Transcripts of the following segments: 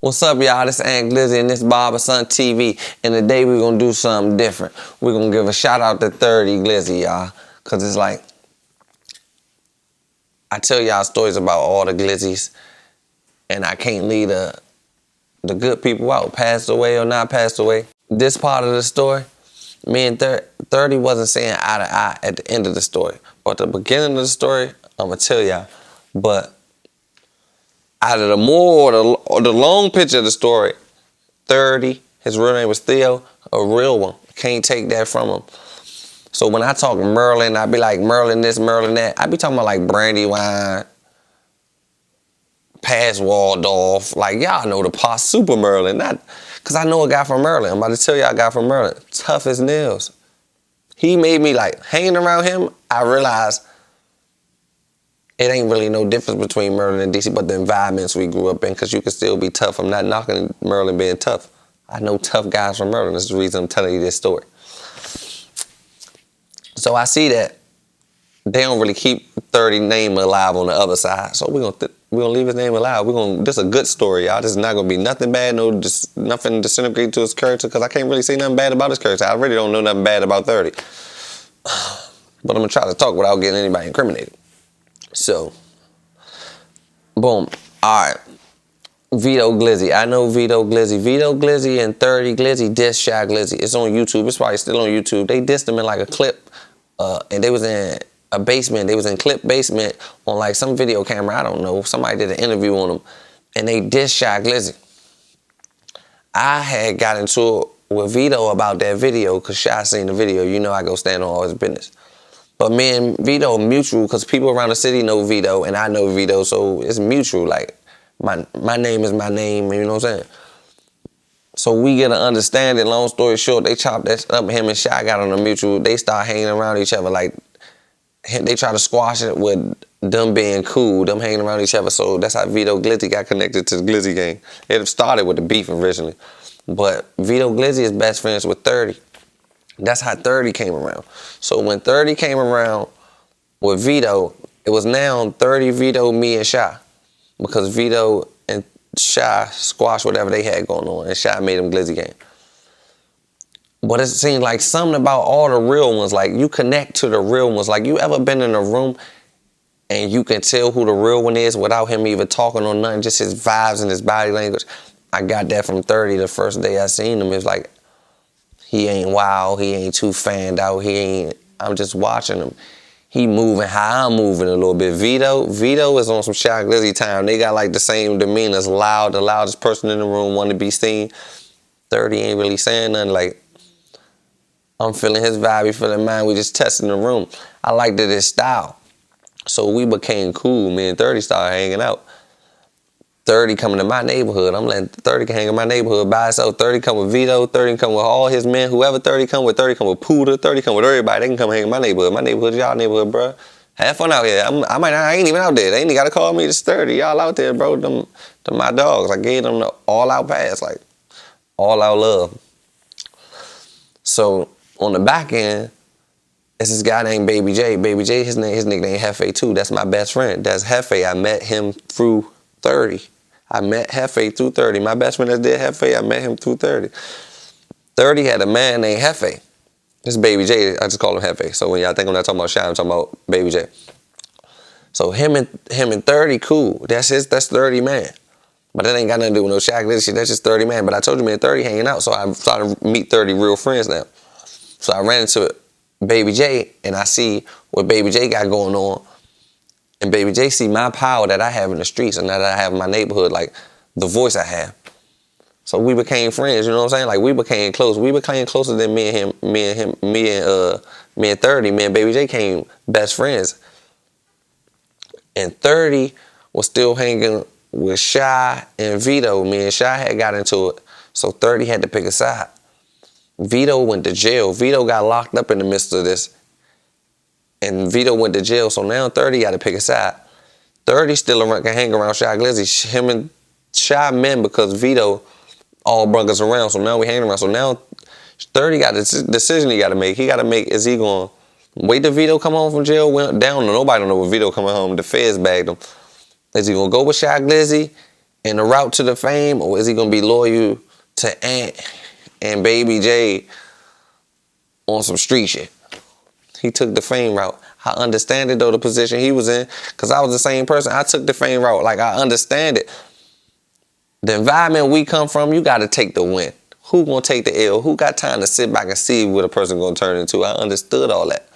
What's up, y'all? This Aunt Glizzy and this Barberson TV. And today we're going to do something different. We're going to give a shout out to 30 Glizzy, y'all. Because it's like, I tell y'all stories about all the Glizzies. And I can't leave the good people out, passed away or not passed away. This part of the story, me and 30 wasn't saying eye to eye at the end of the story. But the beginning of the story, I'm going to tell y'all. But out of the more or the long picture of the story, 30, his real name was Theo, a real one. Can't take that from him. So when I talk Merlin, I be like Merlin this, Merlin that. I be talking about like Brandywine, past Waldorf. Like y'all know the past Super Merlin. Not because I know a guy from Merlin. I'm about to tell y'all a guy from Merlin. Tough as nails. He made me like, hanging around him, I realized it ain't really no difference between Merlin and DC, but the environments we grew up in, because you can still be tough. I'm not knocking Merlin being tough. I know tough guys from Merlin. That's the reason I'm telling you this story. So I see that they don't really keep 30 name alive on the other side. So we're gonna leave his name alive. This is a good story, y'all. This is not gonna be nothing bad, nothing disintegrate to his character, because I can't really say nothing bad about his character. I really don't know nothing bad about 30. But I'm gonna try to talk without getting anybody incriminated. So, boom. All right. Vito Glizzy. I know Vito Glizzy. Vito Glizzy and 30 Glizzy dissed Shy Glizzy. It's on YouTube. It's probably still on YouTube. They dissed him in like a clip. And they was in a basement. They was in clip basement on like some video camera. I don't know. Somebody did an interview on them. And they dissed Shy Glizzy. I had got into it with Vito about that video because Shy seen the video. You know I go stand on all his business. But me and Vito mutual, because people around the city know Vito and I know Vito, so it's mutual. Like, my name is my name, you know what I'm saying? So we get an understanding. Long story short, they chopped that up. Him and Shy got on a mutual. They start hanging around each other. Like, they try to squash it with them being cool, them hanging around each other. So that's how Vito Glizzy got connected to the Glizzy gang. It started with the beef originally. But Vito Glizzy is best friends with 30. That's how 30 came around. So when 30 came around with Vito, it was now 30, Vito, me, and Shy. Because Vito and Shy squashed whatever they had going on, and Shy made them Glizzy gang. But it seemed like something about all the real ones, like you connect to the real ones. Like you ever been in a room and you can tell who the real one is without him even talking or nothing, just his vibes and his body language. I got that from 30 the first day I seen him. It was like, he ain't wild, he ain't too fanned out, I'm just watching him. He moving how I'm moving a little bit. Vito is on some Shy Glizzy time. They got like the same demeanor, as loud, the loudest person in the room, want to be seen. 30 ain't really saying nothing. Like, I'm feeling his vibe, he feeling mine. We just testing the room. I liked his style. So we became cool. Me and 30 started hanging out. 30 coming to my neighborhood. I'm letting 30 hang in my neighborhood by itself. 30 come with Vito. 30 come with all his men. Whoever 30 come with Puda. 30 come with everybody. They can come hang in my neighborhood. My neighborhood, y'all neighborhood, bro. Have fun out here. I ain't even out there. They ain't even got to call me. It's 30. Y'all out there, bro. Them my dogs. I gave them the all-out pass. Like, all-out love. So, on the back end, it's this guy named Baby J. Baby J, his nickname Hefe, too. That's my best friend. That's Hefe. I met him through 30. I met Hefe through 30. My best friend that did Hefe, I met him through 30. 30 had a man named Hefe. This is Baby J. I just call him Hefe. So when y'all think I'm not talking about Shy, I'm talking about Baby J. So him and 30, cool. That's 30 man. But that ain't got nothing to do with no Shy Glizzy shit. That's just 30 man. But I told you, me and 30 hanging out. So I'm starting to meet 30 real friends now. So I ran into Baby J, and I see what Baby J got going on. And Baby J see my power that I have in the streets and that I have in my neighborhood, like the voice I have. So we became friends, you know what I'm saying? Like we became close. We became closer than me and 30. Me and Baby J became best friends. And 30 was still hanging with Shy and Vito. Me and Shy had got into it. So 30 had to pick a side. Vito went to jail. Vito got locked up in the midst of this. And Vito went to jail, so now 30 got to pick a side. 30 still can hang around Shy Glizzy. Him and Shy men because Vito all brung us around, so now we hanging around. So now 30 got a decision he got to make. He got to make, is he going to wait till Vito come home from jail? Went down, nobody don't know when Vito coming home. The feds bagged him. Is he going to go with Shy Glizzy in the route to the fame, or is he gonna be loyal to Ant and Baby J on some street shit? He took the fame route. I understand it though, the position he was in, because I was the same person. I took the fame route. Like, I understand it. The environment we come from, you got to take the win. Who gonna take the L? Who got time to sit back and see what a person gonna turn into? I understood all that.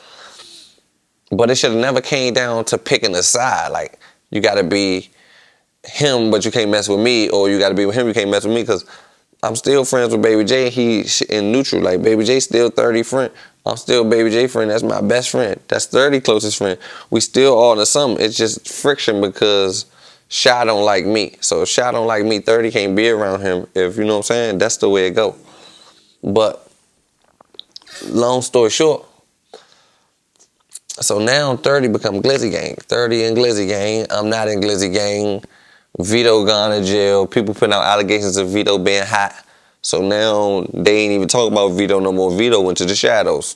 But it should have never came down to picking a side. Like, you got to be him, but you can't mess with me, or you got to be with him, you can't mess with me, because I'm still friends with Baby J. He in neutral. Like, Baby J still 30 friend. I'm still Baby J friend. That's my best friend. That's 30 closest friend. We still all the sum. It's just friction because Shy don't like me. So if Shy don't like me, 30 can't be around him. If you know what I'm saying, that's the way it go. But long story short, so now 30 become Glizzy Gang. 30 in Glizzy Gang. I'm not in Glizzy Gang. Vito gone to jail. People putting out allegations of Vito being hot. So now they ain't even talking about Vito no more. Vito went to the shadows.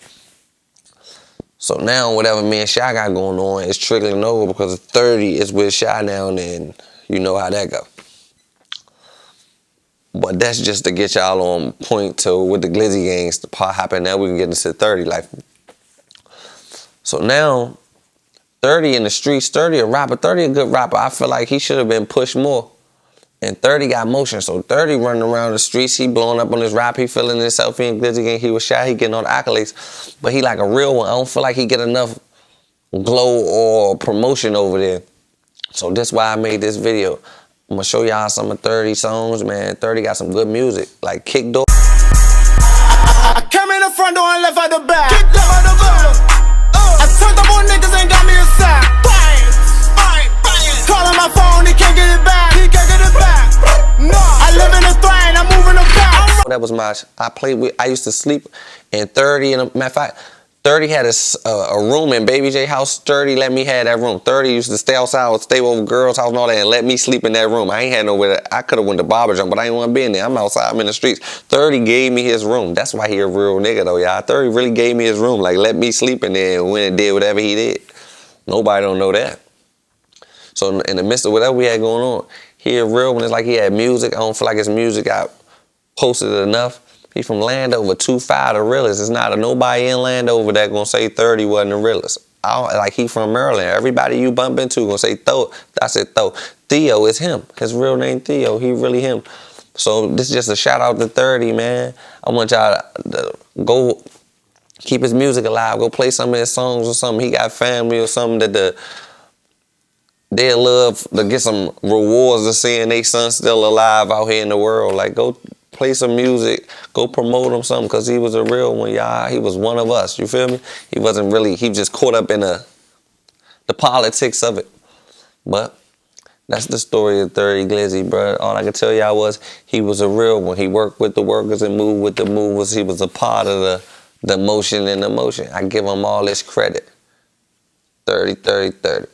So now whatever me and Shy got going on is trickling over because 30 is with Shy now, and you know how that go. But that's just to get y'all on point to with the Glizzy Gangs, the part happening. Now we can get into 30 life. So now 30 in the streets, 30 a rapper, 30 a good rapper. I feel like he should have been pushed more. And 30 got motion, so 30 running around the streets, he blowing up on his rap, he feeling himself, he in Glizzy Gang, he was Shy, he getting all the accolades. But he like a real one. I don't feel like he get enough glow or promotion over there. So that's why I made this video. I'm gonna show y'all some of 30 songs, man. 30 got some good music, like Kick Door. I came in the front door and left out the back. Kicked up out the back. I turned up on niggas and got me a sack. Bang, bang, bang. Calling my phone, he can't get it back. He can't get it back. No, I live in the throne, I'm moving the back. That was I used to sleep in 30, and matter of fact, 30 had a room in Baby J house. 30 let me have that room. 30 used to stay outside, stay over girls' house and all that, and let me sleep in that room. I ain't had nowhere. I could have went to barber jump, but I ain't want to be in there. I'm outside. I'm in the streets. 30 gave me his room. That's why he a real nigga though, y'all. 30 really gave me his room. Like, let me sleep in there and went and did whatever he did. Nobody don't know that. So in the midst of whatever we had going on, he a real one. It's like he had music. I don't feel like his music got posted enough. He from Landover, 2-5, the realest. It's not a nobody in Landover that gonna say 30 wasn't the realest. Like, he from Maryland. Everybody you bump into gonna say Tho. I said Tho. Theo is him. His real name Theo. He really him. So this is just a shout out to 30, man. I want y'all to go keep his music alive. Go play some of his songs or something. He got family or something that they'll love to get some rewards of seeing their son still alive out here in the world. Like, go play some music, go promote him something, because he was a real one, y'all. He was one of us, you feel me? He wasn't really, he just caught up in the politics of it. But that's the story of 30 Glizzy, bro. All I can tell y'all was he was a real one. He worked with the workers and moved with the movers. He was a part of the motion and the motion. I give him all this credit. 30, 30, 30.